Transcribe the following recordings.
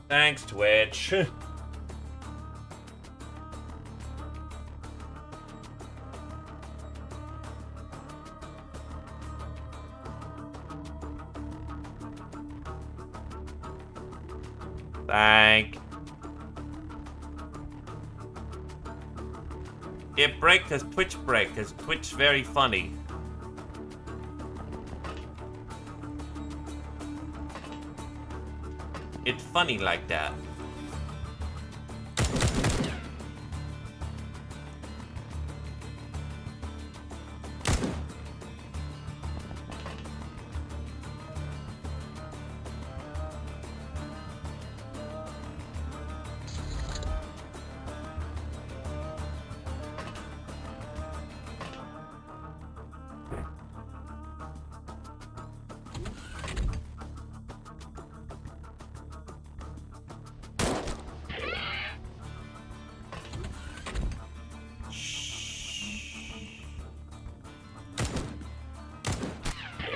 Thanks, Twitch. Thank. It break cause Twitch break, cause Twitch very funny. It's funny like that.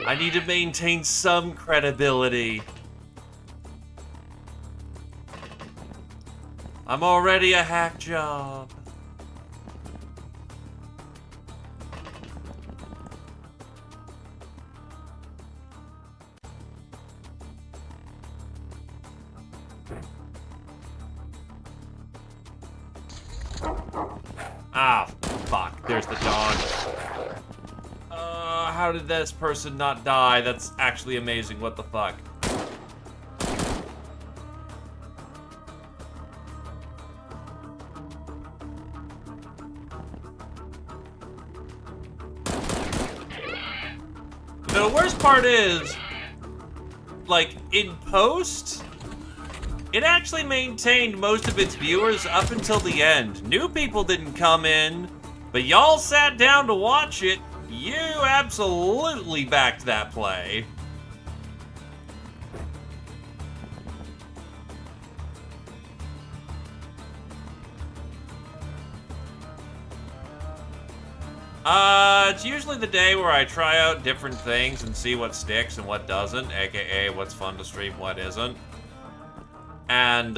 I need to maintain some credibility. I'm already a hack job. Ah, fuck. There's the dog. How did this person not die? That's actually amazing. What the fuck? The worst part is, like, in post, it actually maintained most of its viewers up until the end. New people didn't come in, but y'all sat down to watch it. You absolutely backed that play. It's usually the day where I try out different things and see what sticks and what doesn't, aka what's fun to stream, what isn't. And,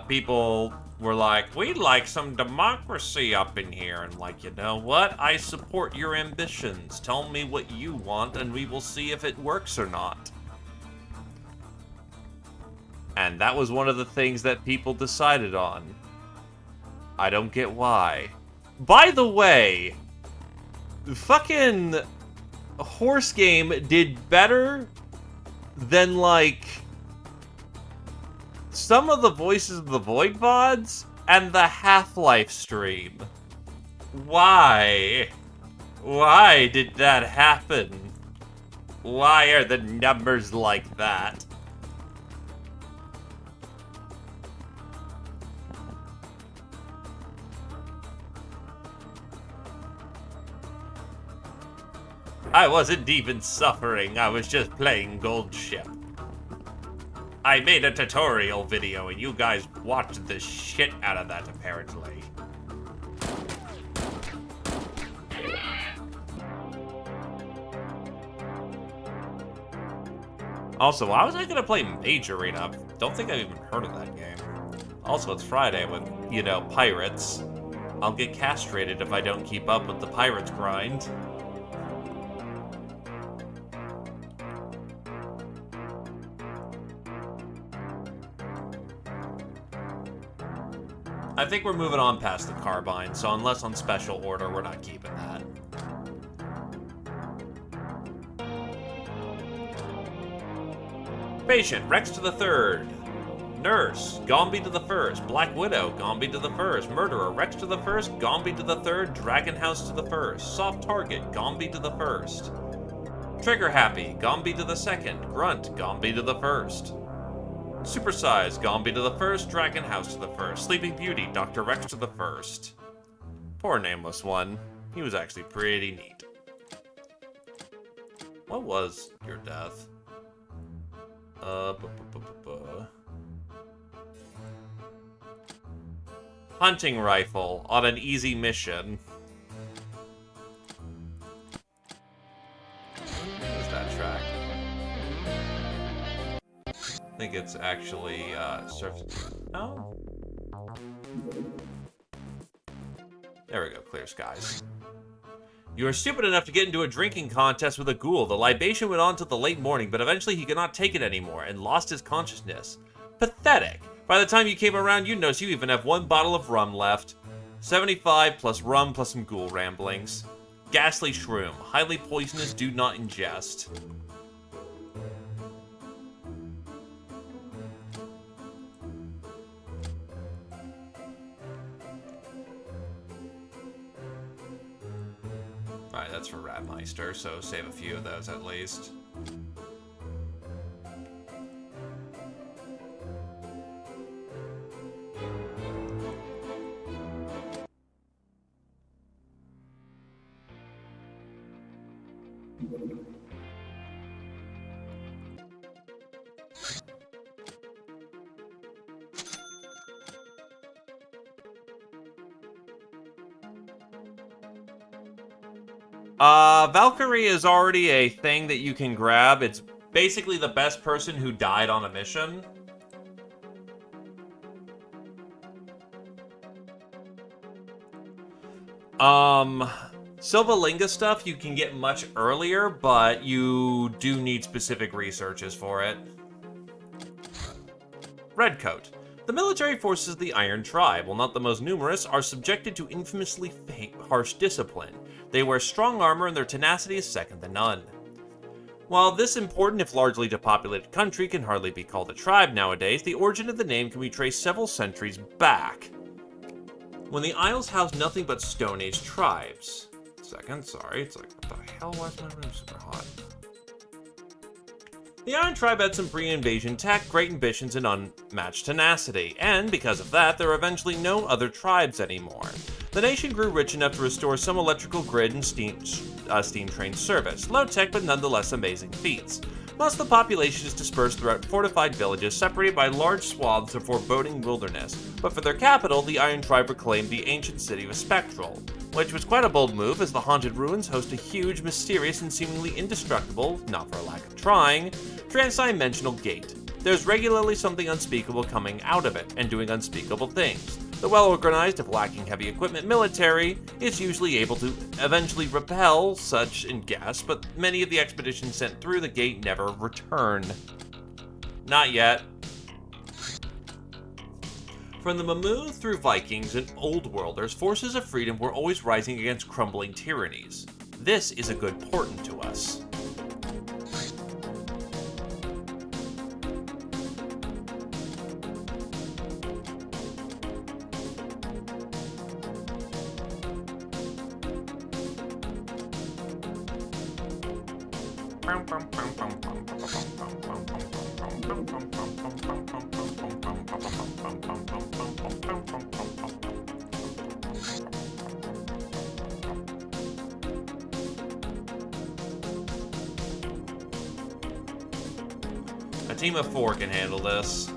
people were like, we'd like some democracy up in here. And like, you know what? I support your ambitions. Tell me what you want and we will see if it works or not. And that was one of the things that people decided on. I don't get why. By the way, fucking Horse Game did better than, like, some of the Voices of the Void VODs and the Half-Life stream. Why? Why did that happen? Why are the numbers like that? I wasn't even suffering, I was just playing Gold Ship. I made a tutorial video and you guys watched the shit out of that, apparently. Also, why was I gonna play Mage Arena? Don't think I've even heard of that game. Also, it's Friday with, you know, pirates. I'll get castrated if I don't keep up with the pirates grind. I think we're moving on past the carbine, so unless on special order, we're not keeping that. Patient, Rex to the third. Nurse, Gombi to the first. Black Widow, Gombi to the first. Murderer, Rex to the first. Gombi to the third. Dragon House to the first. Soft Target, Gombi to the first. Trigger Happy, Gombi to the second. Grunt, Gombi to the first. Supersize, Gombi to the first. Dragon House to the first. Sleeping Beauty, Dr. Rex to the first. Poor nameless one. He was actually pretty neat. What was your death? Hunting rifle on an easy mission. Where's that track? I think it's actually, surface. Oh. There we go, clear skies. You are stupid enough to get into a drinking contest with a ghoul. The libation went on till the late morning, but eventually he could not take it anymore and lost his consciousness. Pathetic. By the time you came around, you noticed you even have one bottle of rum left. 75 plus rum plus some ghoul ramblings. Ghastly shroom. Highly poisonous, do not ingest. Alright, that's for Ratmeister, so save a few of those at least. Valkyrie is already a thing that you can grab. It's basically the best person who died on a mission. Silvalinga stuff you can get much earlier, but you do need specific researches for it. Redcoat. The military forces of the Iron Tribe, while not the most numerous, are subjected to infamously harsh discipline. They wear strong armor and their tenacity is second to none. While this important, if largely depopulated country can hardly be called a tribe nowadays, the origin of the name can be traced several centuries back, when the Isles housed nothing but Stone Age tribes. Second, sorry, it's like, what the hell, why is my room super hot? The Iron Tribe had some pre-invasion tech, great ambitions, and unmatched tenacity, and because of that, there were eventually no other tribes anymore. The nation grew rich enough to restore some electrical grid and steam train service, low-tech but nonetheless amazing feats. Most of the population is dispersed throughout fortified villages separated by large swaths of foreboding wilderness, but for their capital, the Iron Tribe reclaimed the ancient city of Spectral, which was quite a bold move as the haunted ruins host a huge, mysterious, and seemingly indestructible, not for a lack of trying, trans-dimensional gate. There's regularly something unspeakable coming out of it, and doing unspeakable things. The well-organized, if lacking heavy equipment military, is usually able to eventually repel such guests, but many of the expeditions sent through the gate never return. Not yet. From the Mamu through Vikings and Old Worlders, forces of freedom were always rising against crumbling tyrannies. This is a good portent to us. A team of 4 can handle this.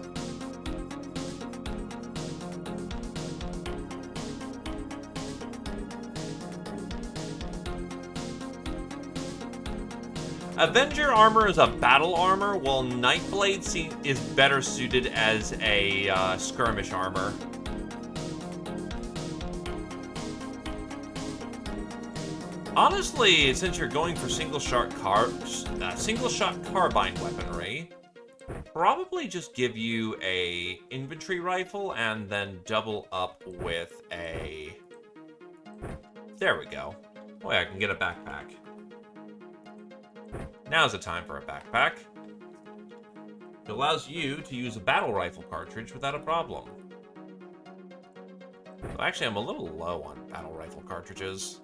Avenger armor is a battle armor, while Nightblade is better suited as a skirmish armor. Honestly, since you're going for single-shot carbine weaponry, probably just give you a infantry rifle and then double up with a... There we go. Oh yeah, I can get a backpack. Now's the time for a backpack. It allows you to use a battle rifle cartridge without a problem. So actually, I'm a little low on battle rifle cartridges.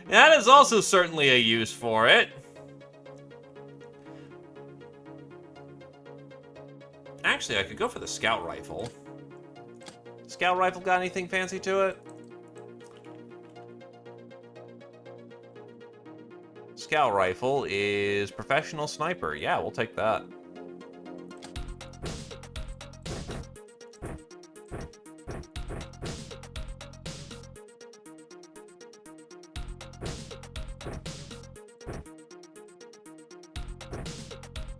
That is also certainly a use for it. Actually, I could go for the scout rifle. Scout rifle got anything fancy to it? Scout rifle is professional sniper. Yeah, we'll take that.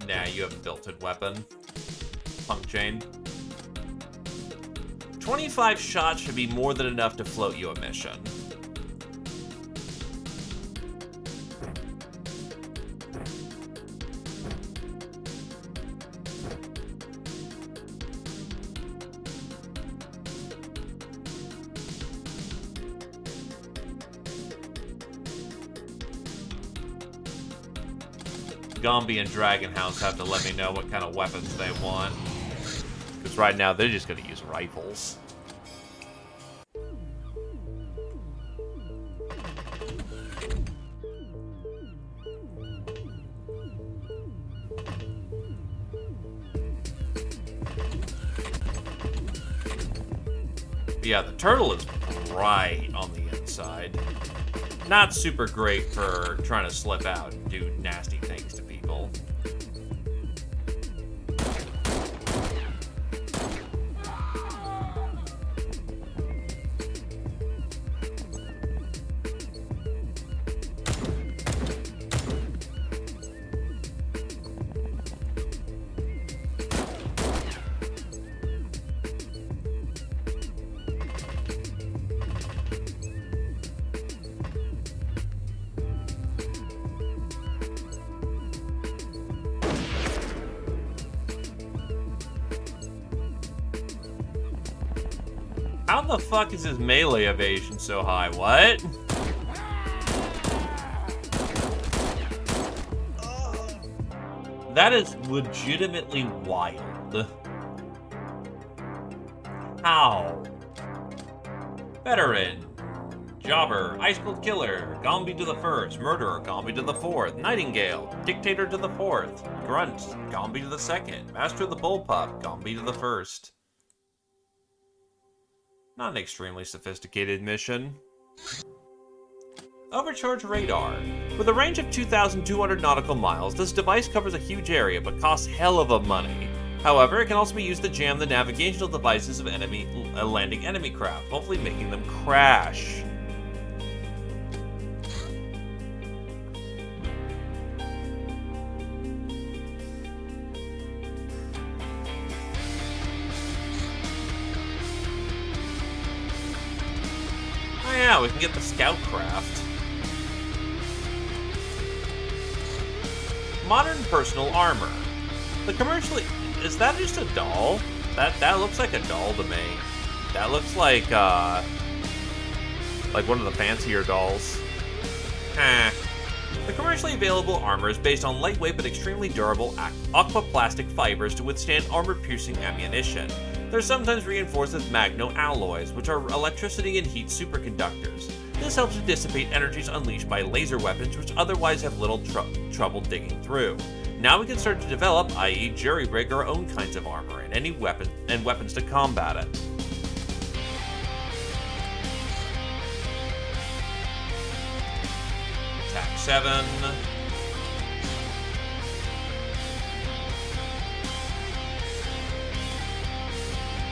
Nah, you have a built-in weapon. Punk chain. 25 shots should be more than enough to float you a mission. Gombi and Dragon House have to let me know what kind of weapons they want. Because right now, they're just going to use rifles. Yeah, the turtle is right on the inside. Not super great for trying to slip out and do nasty things to people. How the fuck is his melee evasion so high? What? That is legitimately wild. How? Veteran. Jobber. Ice Cold Killer. Gombi to the first. Murderer. Gombi to the fourth. Nightingale. Dictator to the fourth. Grunt. Gombi to the second. Master of the Bullpup. Gombi to the first. Not an extremely sophisticated mission. Overcharge radar. With a range of 2,200 nautical miles, this device covers a huge area but costs hell of a money. However, it can also be used to jam the navigational devices of landing enemy craft, hopefully making them crash. Oh yeah, we can get the scout craft. Modern personal armor. The commercially... Is that just a doll? That looks like a doll to me. That looks like one of the fancier dolls. The commercially available armor is based on lightweight but extremely durable aquaplastic fibers to withstand armor-piercing ammunition. They're sometimes reinforced with magno alloys, which are electricity and heat superconductors. This helps to dissipate energies unleashed by laser weapons which otherwise have little trouble digging through. Now we can start to develop, i.e. jury-rig our own kinds of armor and any weapons to combat it. Attack 7.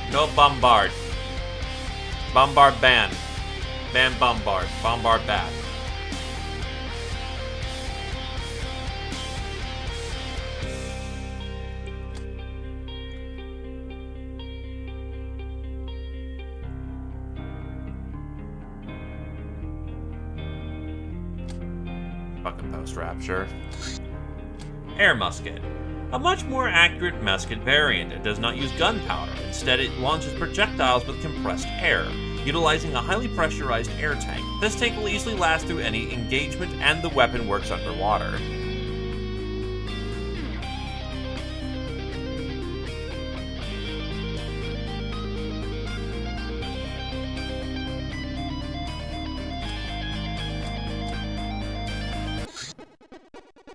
No bombard. Bombard ban. Ban bombard. Bombard bat. Fucking post-rapture. Air musket. A much more accurate musket variant. It does not use gunpowder. Instead, it launches projectiles with compressed air, utilizing a highly pressurized air tank. This tank will easily last through any engagement, and the weapon works underwater.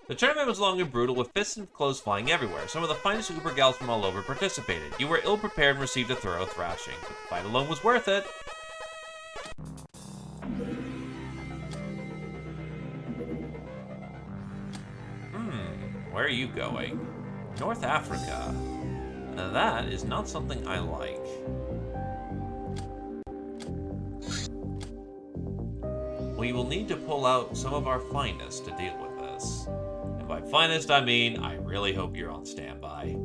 The tournament was long and brutal, with fists and clothes flying everywhere. Some of the finest Uber gals from all over participated. You were ill-prepared and received a thorough thrashing, but the fight alone was worth it. Where are you going? North Africa. Now that is not something I like. We will need to pull out some of our finest to deal with this. And by finest, I mean, I really hope you're on standby.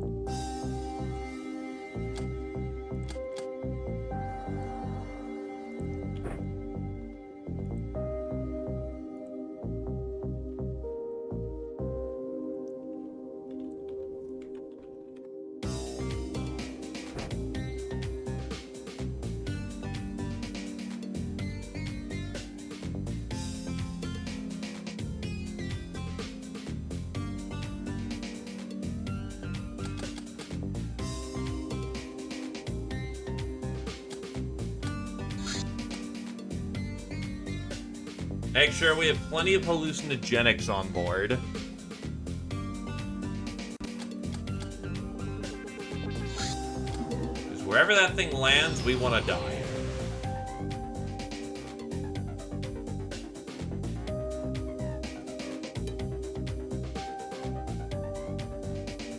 Make sure we have plenty of hallucinogenics on board. Because wherever that thing lands, we want to die.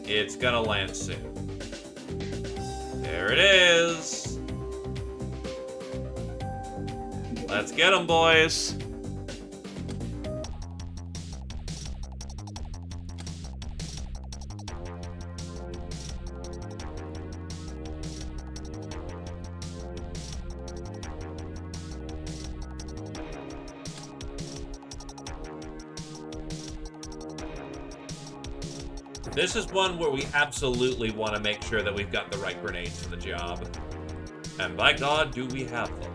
It's gonna land soon. There it is. Let's get them, boys. This is one where we absolutely want to make sure that we've got the right grenades for the job. And by God, do we have them.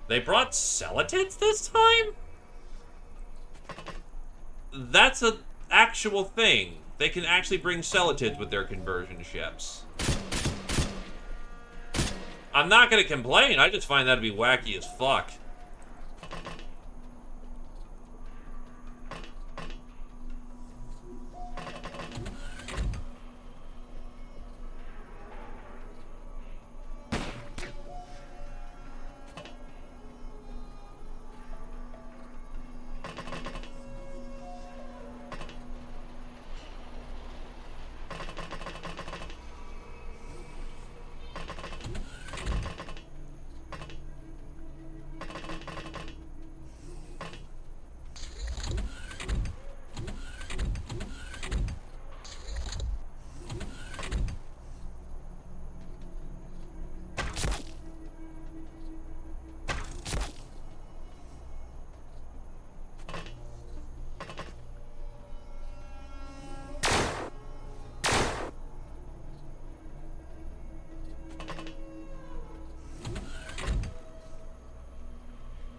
They brought Seletids this time? That's an actual thing. They can actually bring Seletids with their conversion ships. I'm not gonna complain, I just find that to be wacky as fuck.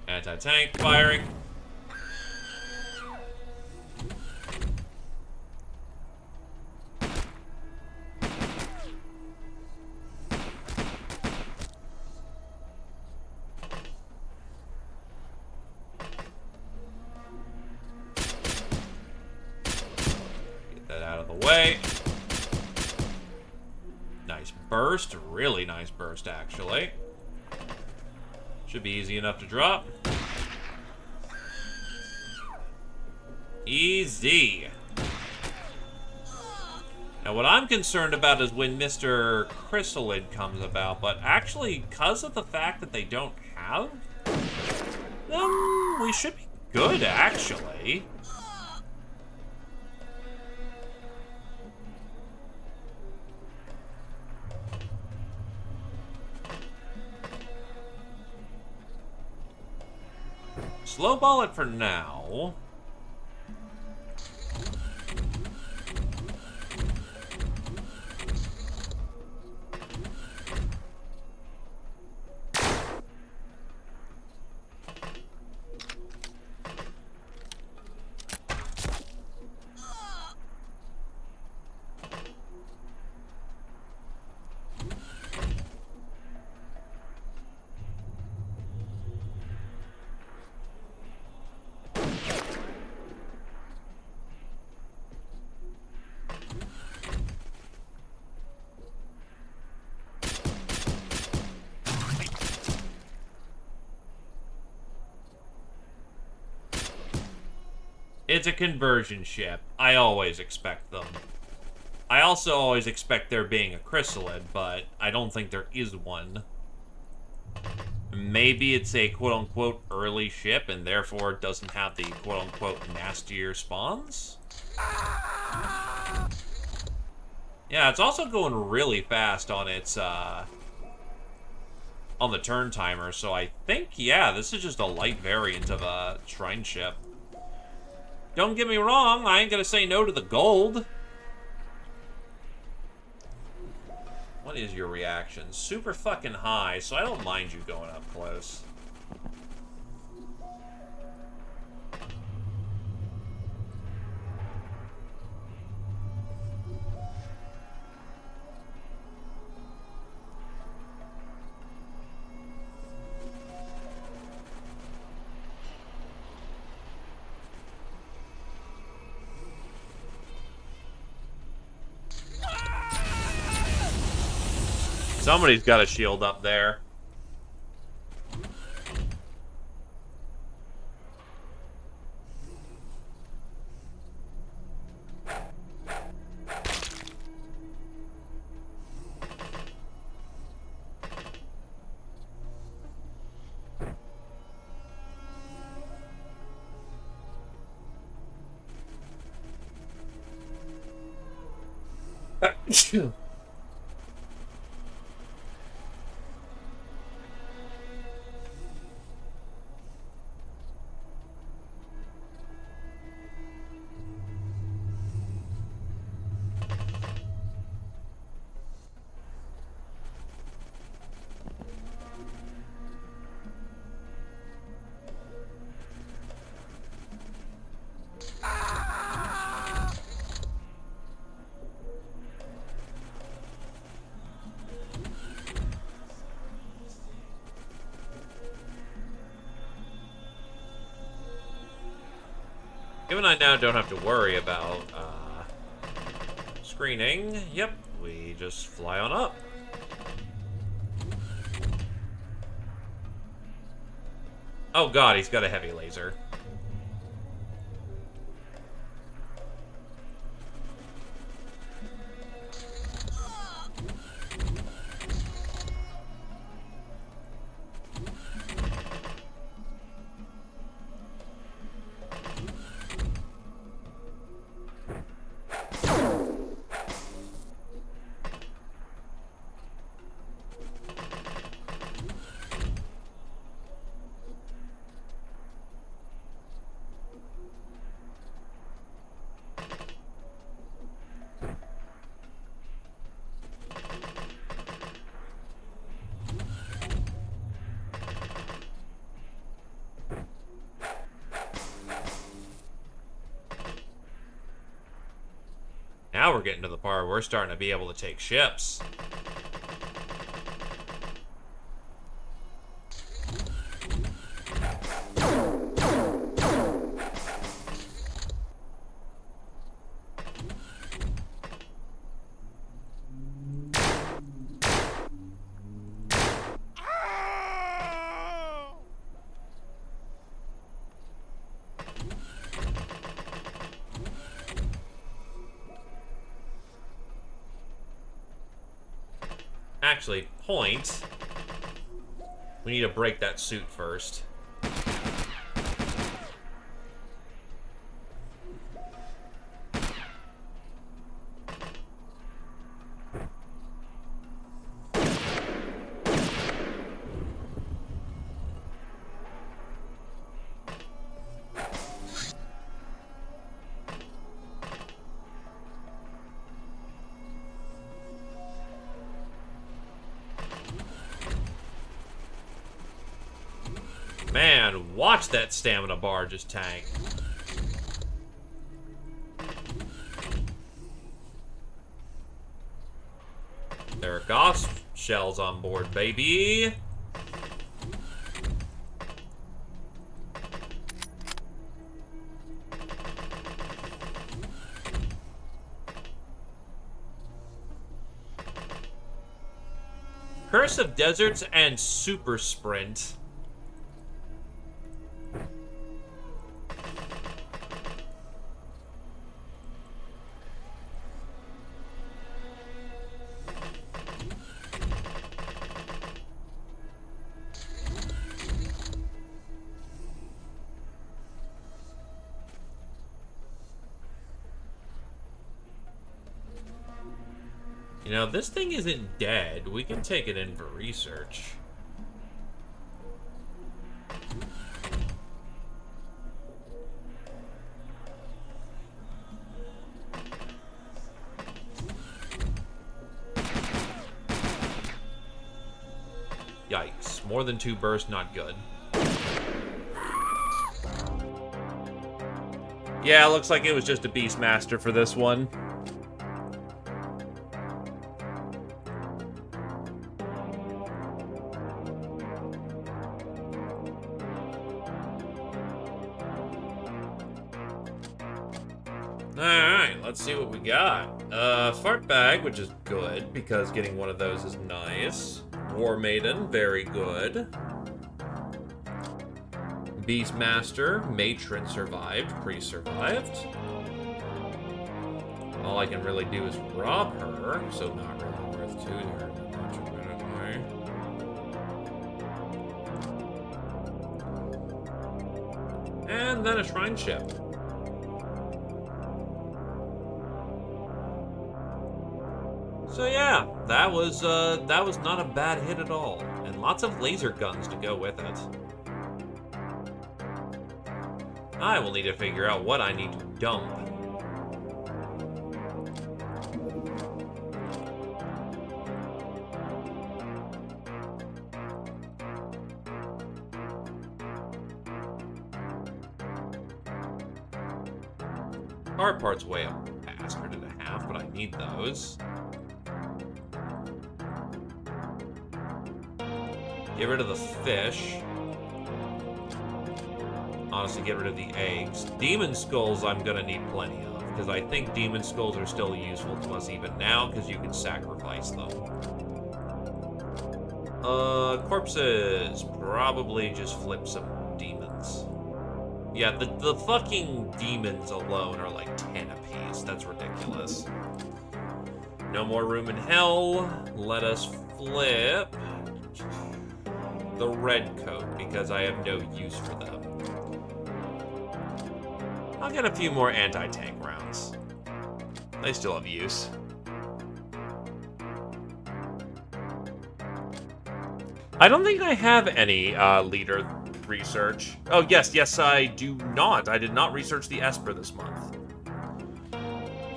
Anti-tank firing. Get that out of the way. Nice burst. Really nice burst, actually. Should be easy enough to drop. Easy. Now, what I'm concerned about is when Mr. Chrysalid comes about, but actually, because of the fact that they don't have them, we should be good, actually. Slowball it for now. It's a conversion ship. I always expect them. I also always expect there being a chrysalid, but I don't think there is one. Maybe it's a quote-unquote early ship and therefore doesn't have the quote-unquote nastier spawns? Yeah, it's also going really fast on its, on the turn timer, so I think, yeah, this is just a light variant of a shrine ship. Don't get me wrong, I ain't gonna say no to the gold. What is your reaction? Super fucking high, so I don't mind you going up close. Somebody's got a shield up there. Given I now don't have to worry about, screening, yep, we just fly on up. Oh god, he's got a heavy laser. Now we're getting to the part where we're starting to be able to take ships. Actually, point. We need to break that suit first. Man, watch that stamina bar just tank. There are Gauss shells on board, baby. Curse of Deserts and Super Sprint. You know, this thing isn't dead. We can take it in for research. Yikes. More than 2 bursts, not good. Yeah, looks like it was just a Beastmaster for this one. Alright, let's see what we got. Fart Bag, which is good, because getting one of those is nice. War Maiden, very good. Beastmaster, Matron survived, pre-survived. All I can really do is rob her, so not really worth 2 here. And then a Shrine Ship. So yeah, that was not a bad hit at all, and lots of laser guns to go with it. I will need to figure out what I need to dump. Hard part's way up past 1.5, but I need those. Get rid of the fish. Honestly, get rid of the eggs. Demon skulls I'm gonna need plenty of, because I think demon skulls are still useful to us even now, because you can sacrifice them. Corpses. Probably just flip some demons. Yeah, the fucking demons alone are like 10 apiece. That's ridiculous. No more room in hell. Let us flip the red coat, because I have no use for them. I'll get a few more anti-tank rounds. They still have use. I don't think I have any leader research. Oh, yes, I do not. I did not research the Esper this month.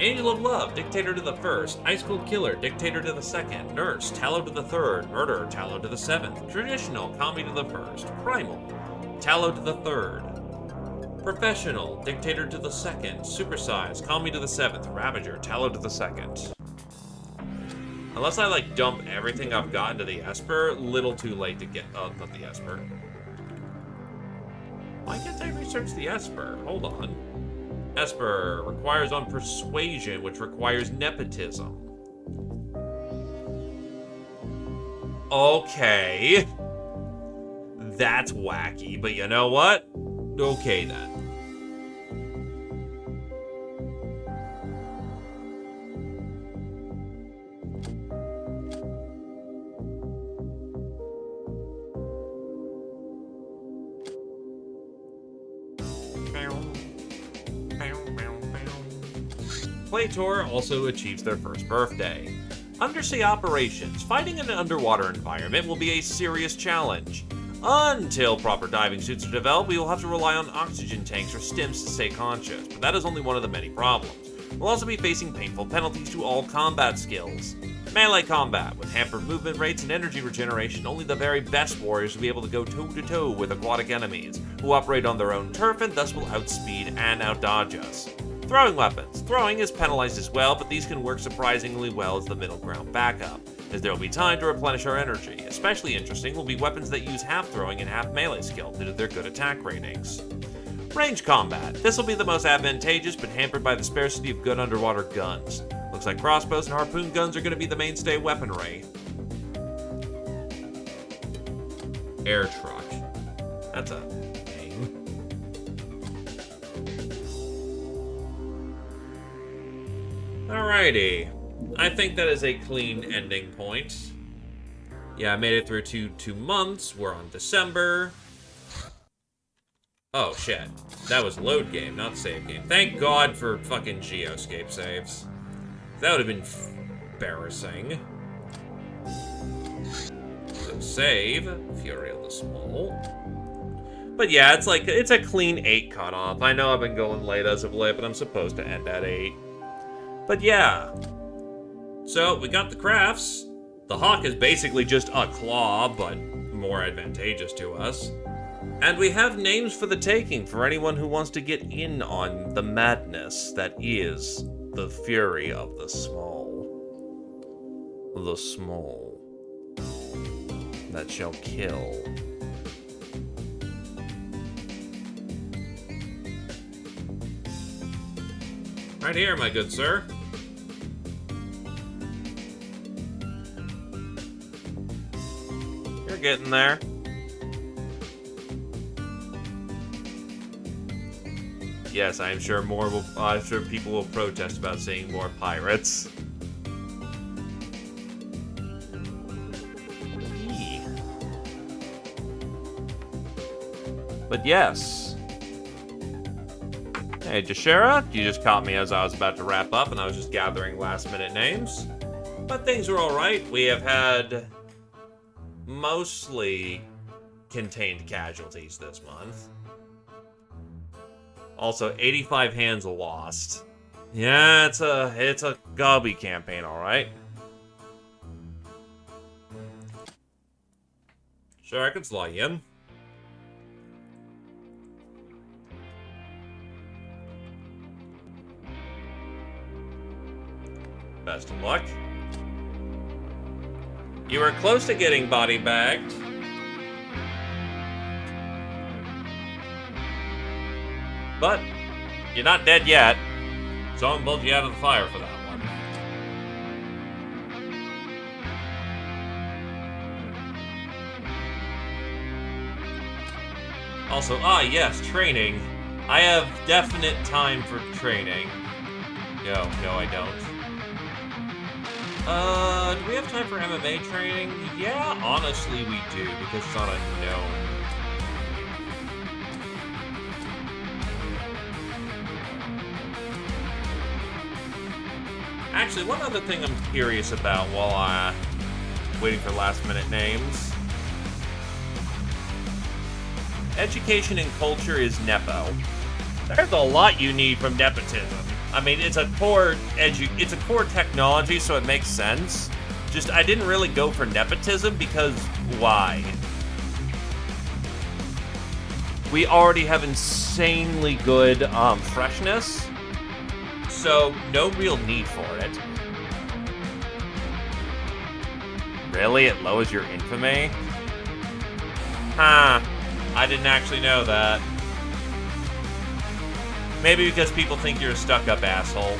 Angel of Love, Dictator to the 1st. Ice Cold Killer, Dictator to the 2nd. Nurse, Tallow to the 3rd. Murderer, Tallow to the 7th. Traditional, Combi to the 1st. Primal, Tallow to the 3rd. Professional, Dictator to the 2nd. Supersize, Combi to the 7th. Ravager, Tallow to the 2nd. Unless I, like, dump everything I've got into the Esper, little too late to get... Oh, not the Esper. Why can't I research the Esper? Hold on. Esper requires on Persuasion, which requires Nepotism. Okay. That's wacky, but you know what? Okay, then. Playtour also achieves their 1st birthday. Undersea operations. Fighting in an underwater environment will be a serious challenge. Until proper diving suits are developed, we will have to rely on oxygen tanks or stims to stay conscious, but that is only one of the many problems. We'll also be facing painful penalties to all combat skills. Melee combat. With hampered movement rates and energy regeneration, only the very best warriors will be able to go toe-to-toe with aquatic enemies, who operate on their own turf and thus will outspeed and outdodge us. Throwing weapons. Throwing is penalized as well, but these can work surprisingly well as the middle ground backup, as there will be time to replenish our energy. Especially interesting will be weapons that use half throwing and half melee skill due to their good attack ratings. Range combat. This will be the most advantageous, but hampered by the scarcity of good underwater guns. Looks like crossbows and harpoon guns are going to be the mainstay weaponry. Air truck. That's a name. Alrighty. I think that is a clean ending point. Yeah, I made it through two months. We're on December. Oh, shit. That was load game, not save game. Thank God for fucking Geoscape saves. That would have been embarrassing. So save. Fury of the Smol. But yeah, it's a clean 8 cutoff. I know I've been going late as of late, but I'm supposed to end at 8. But yeah. So, we got the crafts. The hawk is basically just a claw, but more advantageous to us. And we have names for the taking for anyone who wants to get in on the madness that is the Fury of the Smol. The Smol. That shall kill. Right here, my good sir. You're getting there. Yes, I'm sure people will protest about seeing more pirates. But yes. Hey, Jashera, you just caught me as I was about to wrap up and I was just gathering last-minute names. But things are alright. We have had mostly contained casualties this month. Also, 85 hands lost. Yeah, it's a Gobby campaign, alright. Sure, I can slot you in. Best of luck. You were close to getting body bagged. But you're not dead yet. Someone pulled you out of the fire for that one. Also, yes, training. I have definite time for training. No, I don't. Do we have time for MMA training? Yeah, honestly we do, because it's on a gnome. Actually, one other thing I'm curious about while I'm waiting for last-minute names. Education and culture is Nepo. There's a lot you need from nepotism. I mean, it's a core technology, so it makes sense. Just, I didn't really go for nepotism because why? We already have insanely good freshness, so no real need for it. Really? It lowers your infamy? Huh. I didn't actually know that. Maybe because people think you're a stuck-up asshole.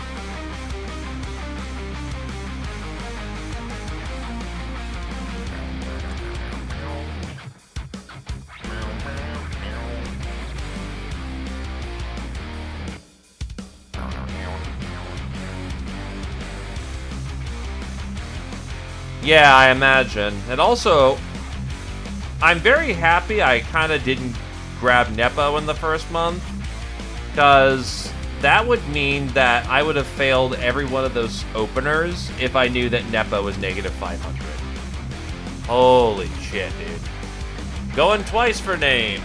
Yeah, I imagine. And also, I'm very happy I kind of didn't grab Nepo in the first month, because that would mean that I would have failed every one of those openers if I knew that Nepo was negative 500. Holy shit, dude. Going twice for names.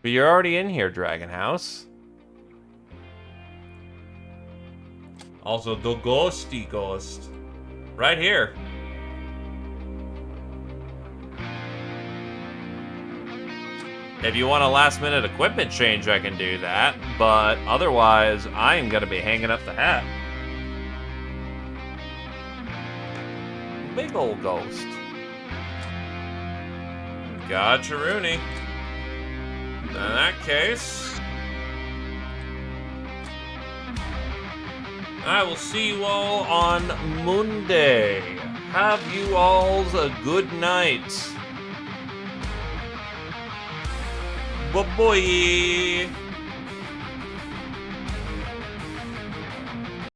But you're already in here, Dragon House. Also, the ghosty ghost. Right here. If you want a last-minute equipment change, I can do that. But otherwise, I am going to be hanging up the hat. Big old ghost. Gotcha, Rooney. In that case... I will see you all on Monday. Have you alls a good night. Bye-bye.